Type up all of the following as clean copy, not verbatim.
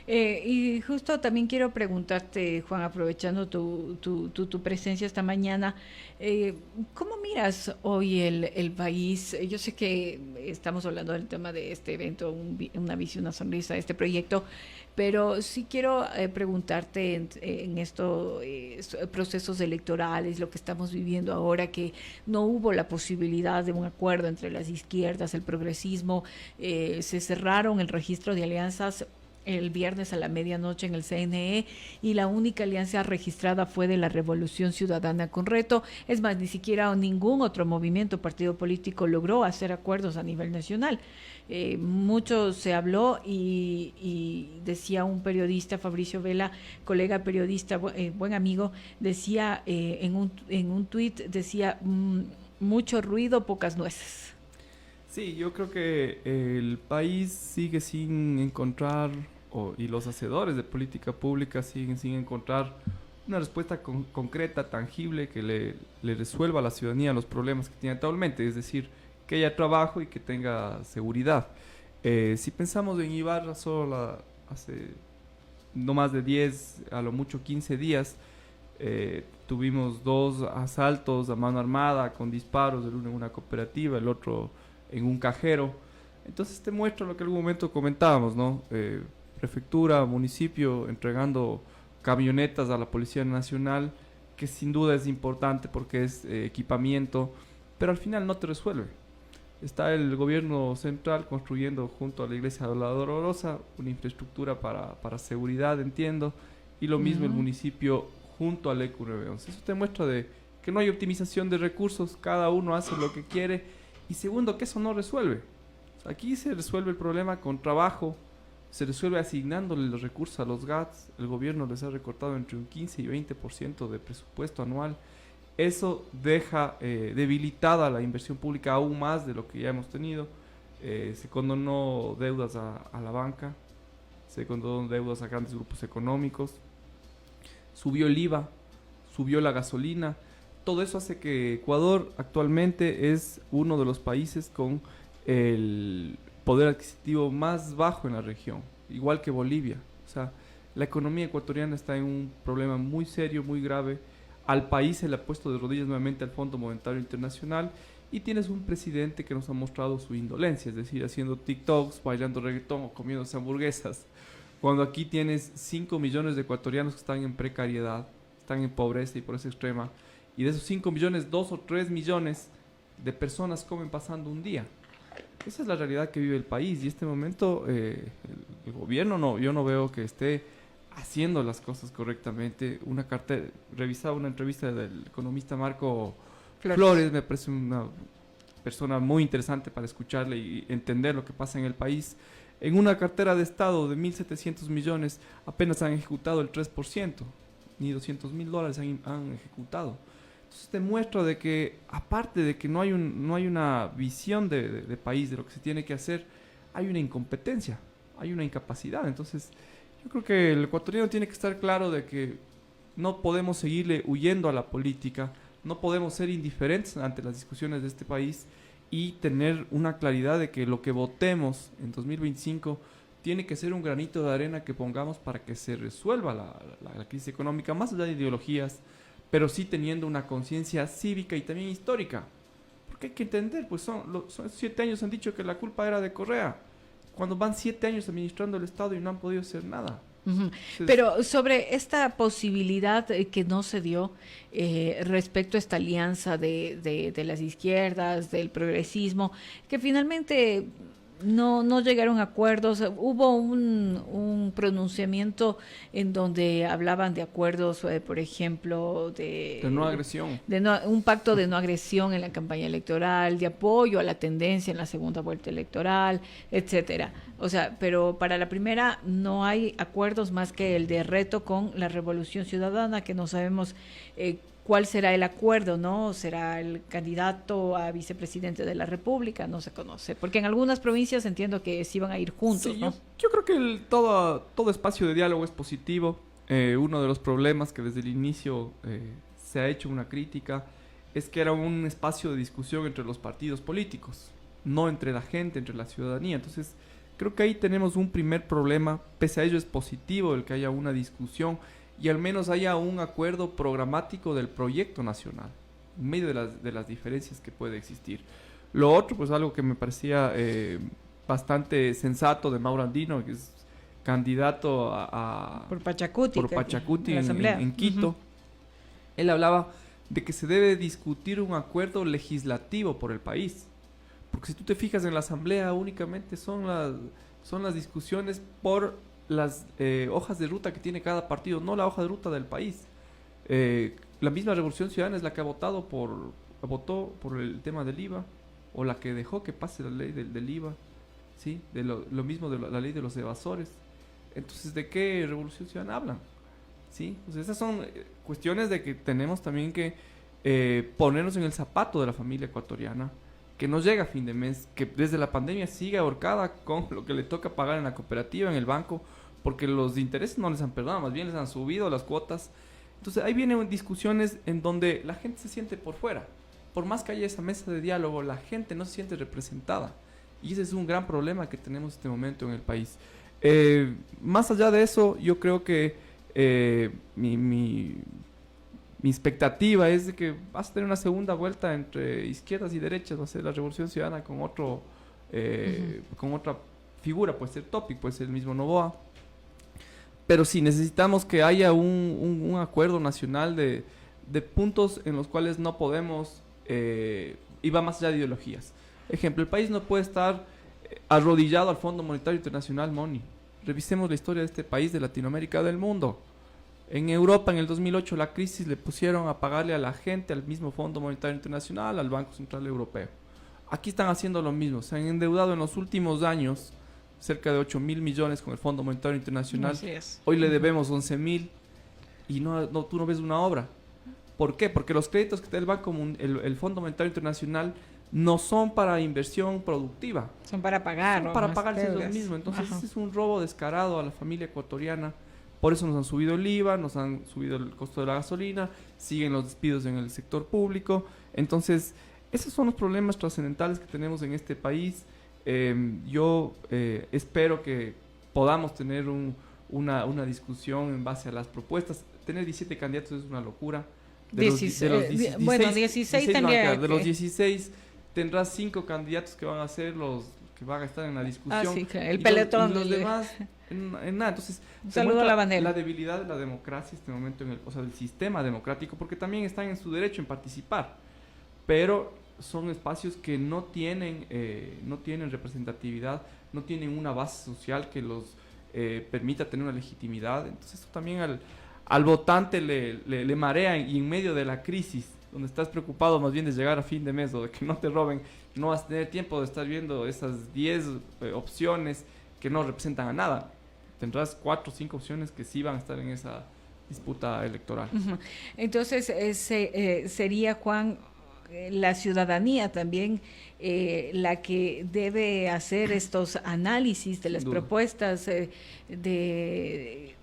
Y justo también quiero preguntarte, Juan, aprovechando tu presencia esta mañana, eh, ¿cómo miras hoy el país? Yo sé que estamos hablando del tema de este evento, una visión, una sonrisa, este proyecto, pero sí quiero preguntarte en estos procesos electorales, lo que estamos viviendo ahora, que no hubo la posibilidad de un acuerdo entre las izquierdas, el progresismo, se cerraron el registro de alianzas el viernes a la medianoche en el CNE y la única alianza registrada fue de la Revolución Ciudadana con Reto. Es más, ni siquiera ningún otro movimiento, partido político logró hacer acuerdos a nivel nacional. Mucho se habló y decía un periodista, Fabricio Vela, colega periodista, buen amigo, decía en un tuit, decía, mucho ruido, pocas nueces. Sí, yo creo que el país sigue sin encontrar, y los hacedores de política pública siguen sin encontrar una respuesta concreta, tangible, que le resuelva a la ciudadanía los problemas que tiene actualmente, es decir, que haya trabajo y que tenga seguridad. Si pensamos en Ibarra, hace no más de 10, a lo mucho 15 días, tuvimos dos asaltos a mano armada con disparos, el uno en una cooperativa, el otro en un cajero. Entonces te muestra lo que en algún momento comentábamos, ¿no? Prefectura, municipio entregando camionetas a la Policía Nacional, que sin duda es importante porque es equipamiento, pero al final no te resuelve. Está el gobierno central construyendo junto a la iglesia de la Dolorosa una infraestructura para seguridad, entiendo, y lo mismo el municipio junto al ECU 911. Eso te muestra de que no hay optimización de recursos, cada uno hace lo que quiere, y segundo, que eso no resuelve. O sea, aquí se resuelve el problema con trabajo, se resuelve asignándole los recursos a los GATS, el gobierno les ha recortado entre un 15 y 20% de presupuesto anual. Eso deja debilitada la inversión pública aún más de lo que ya hemos tenido. Se condonó deudas a la banca, se condonó deudas a grandes grupos económicos, subió el IVA, subió la gasolina. Todo eso hace que Ecuador actualmente es uno de los países con el poder adquisitivo más bajo en la región, igual que Bolivia. O sea, la economía ecuatoriana está en un problema muy serio, muy grave. Al país se le ha puesto de rodillas nuevamente al Fondo Monetario Internacional y tienes un presidente que nos ha mostrado su indolencia, es decir, haciendo TikToks, bailando reggaetón o comiéndose hamburguesas. Cuando aquí tienes 5 millones de ecuatorianos que están en precariedad, están en pobreza y pobreza extrema, y de esos 5 millones, 2 o 3 millones de personas comen pasando un día. Esa es la realidad que vive el país y en este momento el gobierno no, yo no veo que esté haciendo las cosas correctamente. Revisaba una entrevista del economista Marco Flores, me parece una persona muy interesante para escucharle y entender lo que pasa en el país. En una cartera de Estado de 1.700 millones apenas han ejecutado el 3%, ni $200.000 han ejecutado. Entonces te muestra de que, aparte de que no hay una visión de país, de lo que se tiene que hacer, hay una incompetencia, hay una incapacidad. Entonces yo creo que el ecuatoriano tiene que estar claro de que no podemos seguirle huyendo a la política, no podemos ser indiferentes ante las discusiones de este país y tener una claridad de que lo que votemos en 2025 tiene que ser un granito de arena que pongamos para que se resuelva la crisis económica, más allá de ideologías, pero sí teniendo una conciencia cívica y también histórica. Porque hay que entender, pues son 7 años han dicho que la culpa era de Correa, cuando van 7 años administrando el Estado y no han podido hacer nada. Ujú. Entonces, Pero sobre esta posibilidad que no se dio respecto a esta alianza de las izquierdas, del progresismo, que finalmente no llegaron a acuerdos. Hubo un pronunciamiento en donde hablaban de acuerdos, por ejemplo, de no agresión. un pacto de no agresión en la campaña electoral, de apoyo a la tendencia en la segunda vuelta electoral, etcétera. O sea, pero para la primera no hay acuerdos más que el de Reto con la Revolución Ciudadana, que no sabemos cuál será el acuerdo, ¿no? ¿Será el candidato a vicepresidente de la República? No se conoce, porque en algunas provincias entiendo que sí van a ir juntos, Sí, ¿no? yo creo que todo espacio de diálogo es positivo. Uno de los problemas que desde el inicio se ha hecho una crítica es que era un espacio de discusión entre los partidos políticos, no entre la gente, entre la ciudadanía. Entonces, Creo que ahí tenemos un primer problema. Pese a ello es positivo el que haya una discusión y al menos haya un acuerdo programático del proyecto nacional, en medio de las diferencias que puede existir. Lo otro, pues algo que me parecía bastante sensato de Mauro Andino, que es candidato por Pachacuti, en Quito. Él hablaba de que se debe discutir un acuerdo legislativo por el país. Porque si tú te fijas en la asamblea, únicamente son las discusiones por las hojas de ruta que tiene cada partido, no la hoja de ruta del país. La misma Revolución Ciudadana es la que votó por el tema del IVA, o la que dejó que pase la ley del IVA, ¿sí? De lo mismo de la ley de los evasores. Entonces, ¿de qué Revolución Ciudadana hablan? ¿Sí? Pues esas son cuestiones de que tenemos también que ponernos en el zapato de la familia ecuatoriana, que no llega a fin de mes, que desde la pandemia sigue ahorcada con lo que le toca pagar en la cooperativa, en el banco, porque los intereses no les han perdonado, más bien les han subido las cuotas. Entonces ahí vienen discusiones en donde la gente se siente por fuera. Por más que haya esa mesa de diálogo, la gente no se siente representada. Y ese es un gran problema que tenemos en este momento en el país. Más allá de eso, yo creo que mi expectativa es de que vas a tener una segunda vuelta entre izquierdas y derechas, va a ser la Revolución Ciudadana con con otra figura, puede ser Topic, puede ser el mismo Noboa. Pero sí, necesitamos que haya un acuerdo nacional de puntos en los cuales no podemos, y va más allá de ideologías. Ejemplo, el país no puede estar arrodillado al Fondo Monetario Internacional, Moni. Revisemos la historia de este país, de Latinoamérica, del mundo. En Europa, en el 2008, la crisis le pusieron a pagarle a la gente, al mismo Fondo Monetario Internacional, al Banco Central Europeo. Aquí están haciendo lo mismo. Se han endeudado en los últimos años cerca de 8.000 millones con el Fondo Monetario Internacional. Así es. Hoy le debemos 11.000 y tú no ves una obra. ¿Por qué? Porque los créditos que te da el Banco el Fondo Monetario Internacional no son para inversión productiva. Son para pagar. Son para pagarse ellos mismos. Entonces, ese es un robo descarado a la familia ecuatoriana. Por eso nos han subido el IVA, nos han subido el costo de la gasolina, siguen los despidos en el sector público. Entonces, esos son los problemas trascendentales que tenemos en este país. Yo espero que podamos tener una discusión en base a las propuestas. Tener 17 candidatos es una locura. De los 16 tendría de los 16 tendrás 5 candidatos que van a ser los que van a estar en la discusión. Sí, claro. El pelotón. Y los demás en nada. Entonces, saludo a la bandera. La debilidad de la democracia en este momento, del sistema democrático, porque también están en su derecho en participar, pero son espacios que no tienen representatividad, no tienen una base social que los permita tener una legitimidad. Entonces esto también al votante le marea, y en medio de la crisis, donde estás preocupado más bien de llegar a fin de mes o de que no te roben, no vas a tener tiempo de estar viendo esas 10 opciones que no representan a nada. Tendrás 4 o 5 opciones que sí van a estar en esa disputa electoral. Entonces sería, Juan, la ciudadanía también la que debe hacer estos análisis de las propuestas,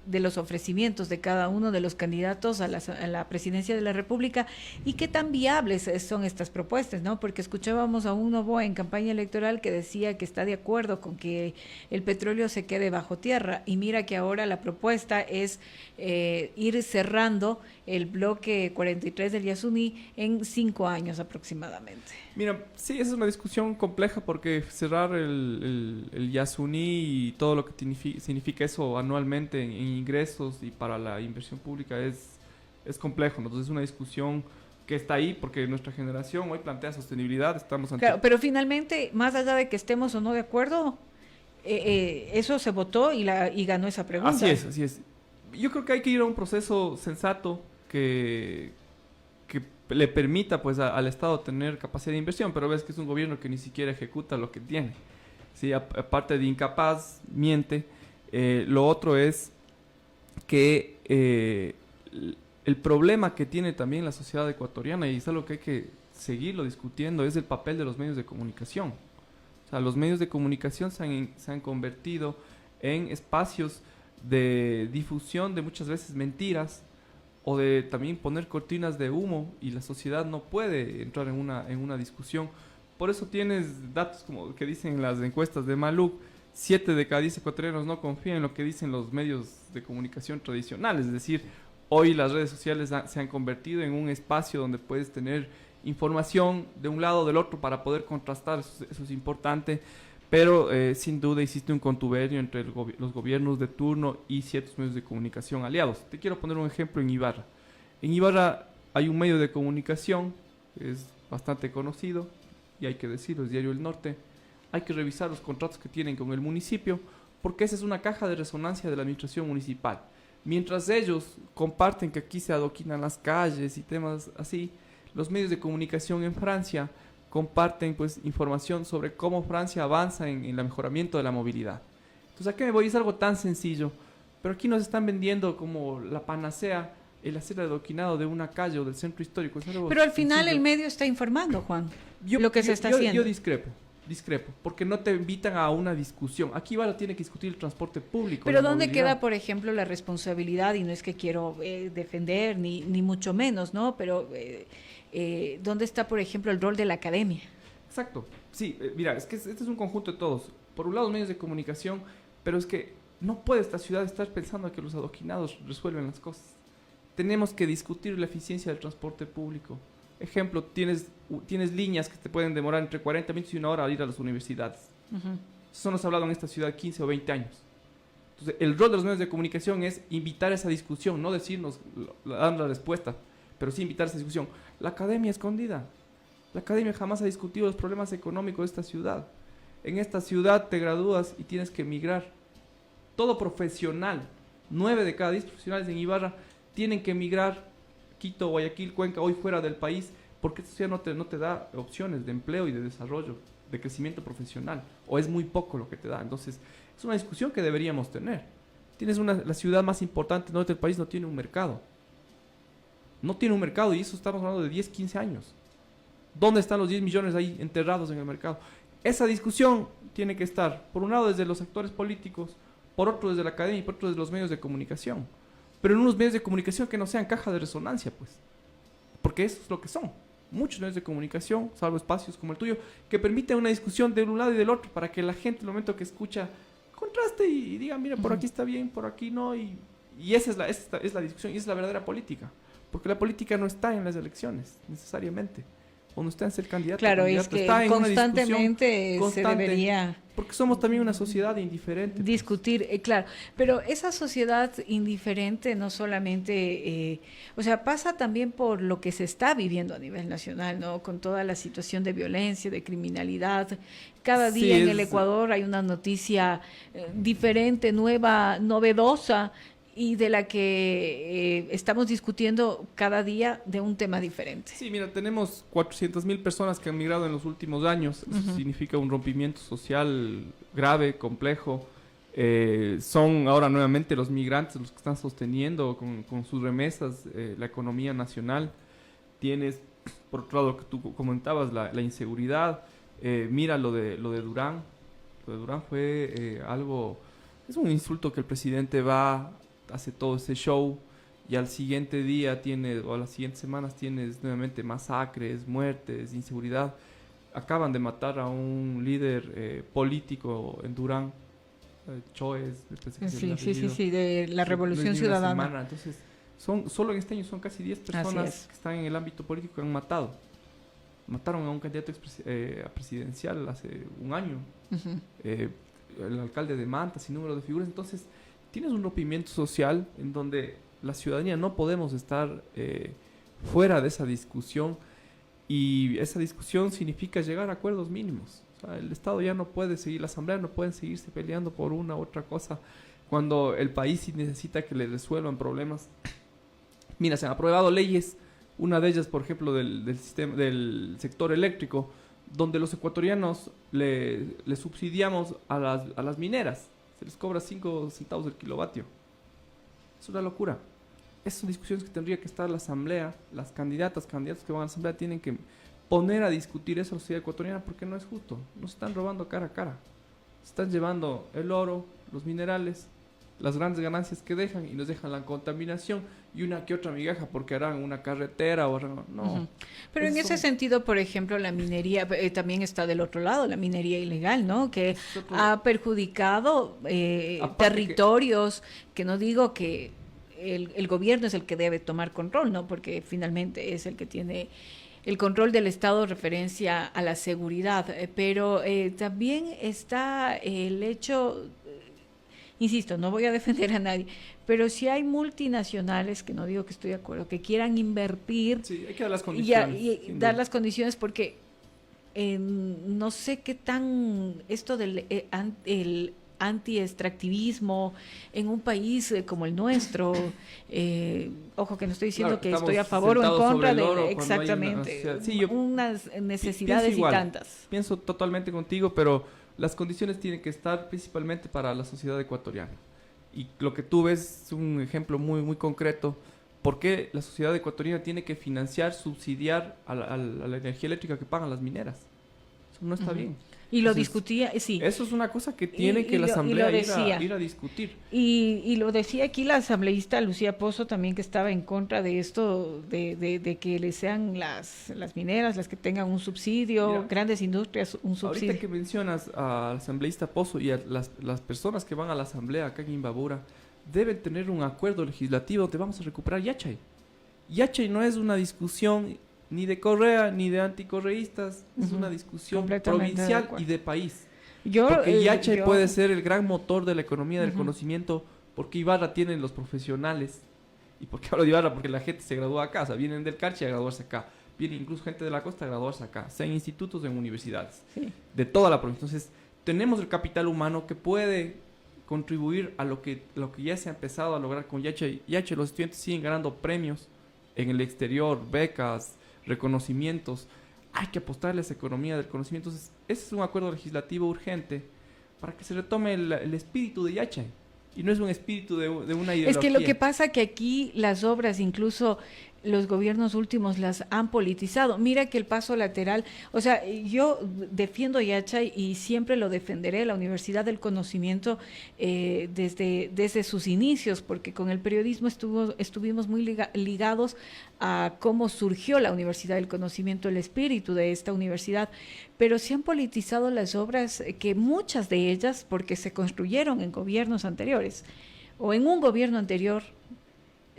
de los ofrecimientos de cada uno de los candidatos a la presidencia de la República, y qué tan viables son estas propuestas, ¿no? Porque escuchábamos a un Noboa en campaña electoral que decía que está de acuerdo con que el petróleo se quede bajo tierra, y mira que ahora la propuesta es ir cerrando el bloque 43 del Yasuní en 5 años aproximadamente. Mira, sí, esa es una discusión compleja, porque cerrar el Yasuní y todo lo que significa eso anualmente en ingresos y para la inversión pública es complejo, ¿no? Entonces es una discusión que está ahí porque nuestra generación hoy plantea sostenibilidad. Estamos ante... Claro, pero finalmente, más allá de que estemos o no de acuerdo, eso se votó y ganó esa pregunta. Así es. Yo creo que hay que ir a un proceso sensato que le permita pues al Estado tener capacidad de inversión, pero ves que es un gobierno que ni siquiera ejecuta lo que tiene. Sí, aparte de incapaz, miente. Lo otro es que el problema que tiene también la sociedad ecuatoriana, y es algo que hay que seguirlo discutiendo, es el papel de los medios de comunicación. O sea, los medios de comunicación se han convertido en espacios de difusión de muchas veces mentiras, o de también poner cortinas de humo, y la sociedad no puede entrar en una discusión. Por eso tienes datos como que dicen las encuestas de Maluk, 7 de cada 10 ecuatorianos no confían en lo que dicen los medios de comunicación tradicionales. Es decir, hoy las redes sociales se han convertido en un espacio donde puedes tener información de un lado o del otro para poder contrastar, eso es importante, pero sin duda existe un contuberio entre los gobiernos de turno y ciertos medios de comunicación aliados. Te quiero poner un ejemplo en Ibarra. En Ibarra hay un medio de comunicación que es bastante conocido, y hay que decirlo, es Diario El Norte. Hay que revisar los contratos que tienen con el municipio, porque esa es una caja de resonancia de la administración municipal. Mientras ellos comparten que aquí se adoquinan las calles y temas así, los medios de comunicación en Francia comparten pues información sobre cómo Francia avanza en el mejoramiento de la movilidad. Entonces, ¿a qué me voy? Es algo tan sencillo, pero aquí nos están vendiendo como la panacea el hacer el adoquinado de una calle o del centro histórico. Pero al final sencillo. el medio está informando, Juan, lo que se está haciendo. Yo discrepo, porque no te invitan a una discusión. Aquí Ibarra tiene que discutir el transporte público. Pero ¿dónde queda, por ejemplo, la responsabilidad? Y no es que quiero defender, ni mucho menos, ¿no? Pero ¿dónde está, por ejemplo, el rol de la academia? Exacto. Sí, mira, es que este es un conjunto de todos. Por un lado, medios de comunicación, pero es que no puede esta ciudad estar pensando que los adoquinados resuelven las cosas. Tenemos que discutir la eficiencia del transporte público. Ejemplo, tienes líneas que te pueden demorar entre 40 minutos y una hora a ir a las universidades. Eso nos ha hablado en esta ciudad 15 o 20 años. Entonces, el rol de los medios de comunicación es invitar a esa discusión, no decirnos, dar la respuesta, pero sí invitar a esa discusión. La academia escondida. La academia jamás ha discutido los problemas económicos de esta ciudad. En esta ciudad te gradúas y tienes que emigrar. Todo profesional, 9 de cada 10 profesionales en Ibarra tienen que emigrar, Quito, Guayaquil, Cuenca, hoy fuera del país, porque esta ciudad no te da opciones de empleo y de desarrollo, de crecimiento profesional, o es muy poco lo que te da. Entonces, es una discusión que deberíamos tener. La ciudad más importante del país no tiene un mercado. No tiene un mercado, y eso estamos hablando de 10, 15 años. ¿Dónde están los 10 millones ahí enterrados en el mercado? Esa discusión tiene que estar, por un lado, desde los actores políticos, por otro, desde la academia y por otro, desde los medios de comunicación. Pero en unos medios de comunicación que no sean caja de resonancia, pues. Porque eso es lo que son. Muchos medios de comunicación, salvo espacios como el tuyo, que permiten una discusión de un lado y del otro, para que la gente, en el momento que escucha, contraste y diga, mira, por aquí está bien, por aquí no. Y esa es la discusión, y esa es la verdadera política. Porque la política no está en las elecciones, necesariamente. O no está en ser candidato. Claro, candidato, es que está en constantemente una se debería... Porque somos también una sociedad indiferente. Discutir, claro, pero esa sociedad indiferente no solamente, o sea, pasa también por lo que se está viviendo a nivel nacional, ¿no? Con toda la situación de violencia, de criminalidad. Cada día en el Ecuador hay una noticia diferente, nueva, novedosa, y de la que estamos discutiendo cada día de un tema diferente. Sí, mira, tenemos 400,000 personas que han migrado en los últimos años. Eso significa un rompimiento social grave, complejo. Son ahora nuevamente los migrantes los que están sosteniendo con sus remesas la economía nacional. Tienes, por otro lado, lo que tú comentabas, la inseguridad. Mira lo de Durán. Lo de Durán fue algo... Es un insulto que el presidente hace todo ese show y al siguiente día o a las siguientes semanas tienes nuevamente masacres, muertes, inseguridad. Acaban de matar a un líder político en Durán, Choes, sí, de la Revolución Ciudadana. Entonces, solo en este año son casi 10 personas que están en el ámbito político que han matado. Mataron a un candidato presidencial hace un año, el alcalde de Manta, sin número de figuras. Entonces, tienes un rompimiento social en donde la ciudadanía no podemos estar fuera de esa discusión, y esa discusión significa llegar a acuerdos mínimos. O sea, el Estado ya no puede seguir, la Asamblea no puede seguirse peleando por una u otra cosa cuando el país sí necesita que le resuelvan problemas. Mira, se han aprobado leyes, una de ellas, por ejemplo, del sector eléctrico, donde los ecuatorianos le subsidiamos a las mineras. Se les cobra 5 centavos el kilovatio. Es una locura. Esas son discusiones que tendría que estar la Asamblea, las candidatos que van a la Asamblea tienen que poner a discutir eso a la sociedad ecuatoriana, porque no es justo. Nos están robando cara a cara. Se están llevando el oro, los minerales, las grandes ganancias que dejan y nos dejan la contaminación y una que otra migaja porque harán una carretera o harán... No. Uh-huh. Pero en ese sentido, por ejemplo, la minería también está del otro lado, la minería ilegal, ¿no? Que ha perjudicado territorios, que no digo que el gobierno es el que debe tomar control, ¿no? Porque finalmente es el que tiene el control del Estado referencia a la seguridad, pero también está el hecho, insisto, no voy a defender a nadie, pero si hay multinacionales, que no digo que estoy de acuerdo, que quieran invertir, sí, hay que dar las condiciones, y dar las condiciones, porque no sé qué tan esto del el anti-extractivismo en un país como el nuestro, ojo que no estoy diciendo que estoy a favor o en contra de exactamente unas necesidades y tantas. Pienso totalmente contigo, pero las condiciones tienen que estar principalmente para la sociedad ecuatoriana. Y lo que tú ves es un ejemplo muy, muy concreto. ¿Por qué la sociedad ecuatoriana tiene que financiar, subsidiar a la energía eléctrica que pagan las mineras? Eso no está bien. Y lo discutía, sí. Eso es una cosa que tiene que la Asamblea ir a discutir. Y lo decía aquí la asambleísta Lucía Pozo también, que estaba en contra de esto, de que le sean las mineras las que tengan un subsidio, mira, grandes industrias un subsidio. Ahorita que mencionas al asambleísta Pozo y a las personas que van a la asamblea acá en Imbabura, deben tener un acuerdo legislativo donde vamos a recuperar Yachay. Yachay no es una discusión ni de Correa, ni de anticorreístas, es una discusión provincial y de país. Porque Yachay puede ser el gran motor de la economía del conocimiento, porque Ibarra tiene los profesionales. ¿Y por qué hablo de Ibarra? Porque la gente se gradúa acá, o sea, vienen del Carchi a graduarse acá. Viene incluso gente de la costa a graduarse acá, sea en institutos o en universidades, de toda la provincia. Entonces, tenemos el capital humano que puede contribuir a lo que ya se ha empezado a lograr con Yachay. Yachay, los estudiantes siguen ganando premios en el exterior, becas, reconocimientos. Hay que apostarle a esa economía del conocimiento. Entonces, ese es un acuerdo legislativo urgente para que se retome el espíritu de Yachay. Y no es un espíritu de una ideología. Es que lo que pasa que aquí las obras, incluso los gobiernos últimos, las han politizado. Mira que el paso lateral, o sea, yo defiendo Yachay y siempre lo defenderé, la Universidad del Conocimiento, desde sus inicios, porque con el periodismo estuvimos muy ligados a cómo surgió la Universidad del Conocimiento, el espíritu de esta universidad, pero se han politizado las obras, que muchas de ellas, porque se construyeron en gobiernos anteriores, o en un gobierno anterior,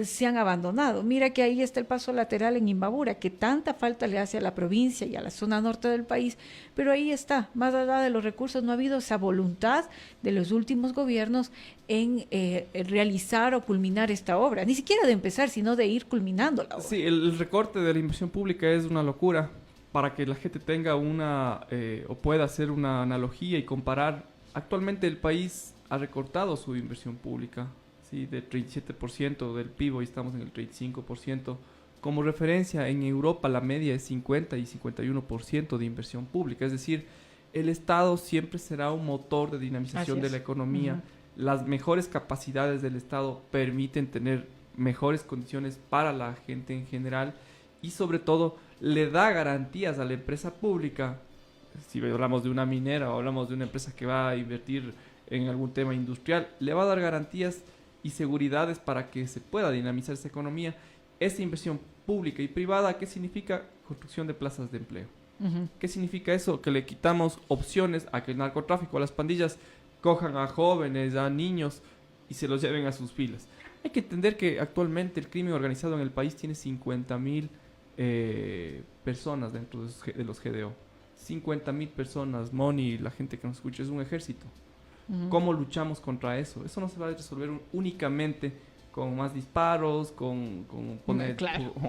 se han abandonado. Mira que ahí está el paso lateral en Imbabura, que tanta falta le hace a la provincia y a la zona norte del país, pero ahí está, más allá de los recursos, no ha habido esa voluntad de los últimos gobiernos en realizar o culminar esta obra, ni siquiera de empezar, sino de ir culminando la obra. Sí, el recorte de la inversión pública es una locura. Para que la gente tenga o pueda hacer una analogía y comparar, actualmente el país ha recortado su inversión pública, ¿sí? De 37% del PIB, hoy estamos en el 35%. Como referencia, en Europa la media es 50 y 51% de inversión pública, es decir, el Estado siempre será un motor de dinamización de la economía. Las mejores capacidades del Estado permiten tener mejores condiciones para la gente en general y sobre todo le da garantías a la empresa pública. Si hablamos de una minera o hablamos de una empresa que va a invertir en algún tema industrial, le va a dar garantías y seguridades para que se pueda dinamizar esa economía. Esa inversión pública y privada, ¿qué significa? Construcción de plazas de empleo. ¿Qué significa eso? Que le quitamos opciones a que el narcotráfico, a las pandillas, cojan a jóvenes, a niños y se los lleven a sus filas. Hay que entender que actualmente el crimen organizado en el país tiene 50,000 personas dentro de los GDO. 50,000 personas, Moni, la gente que nos escucha, es un ejército. ¿Cómo luchamos contra eso? Eso no se va a resolver únicamente con más disparos, con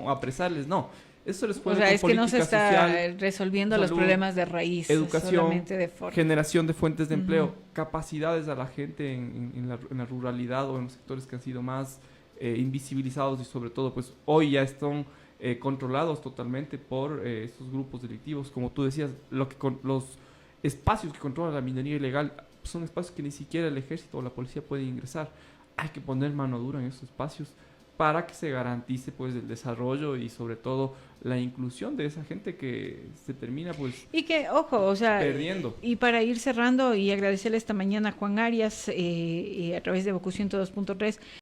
apresarles, no. Eso resuelve es que no se está social, resolviendo salud, los problemas de raíz, educación, generación de fuentes de empleo, capacidades a la gente en la ruralidad o en los sectores que han sido más invisibilizados y sobre todo pues hoy ya están controlados totalmente por estos grupos delictivos. Como tú decías, los espacios que controla la minería ilegal son espacios que ni siquiera el ejército o la policía puede ingresar. Hay que poner mano dura en esos espacios para que se garantice pues el desarrollo y sobre todo la inclusión de esa gente que se termina pues Y que, ojo, o sea, perdiendo. y para ir cerrando y agradecerle esta mañana a Juan Arias a través de Bocu 102.3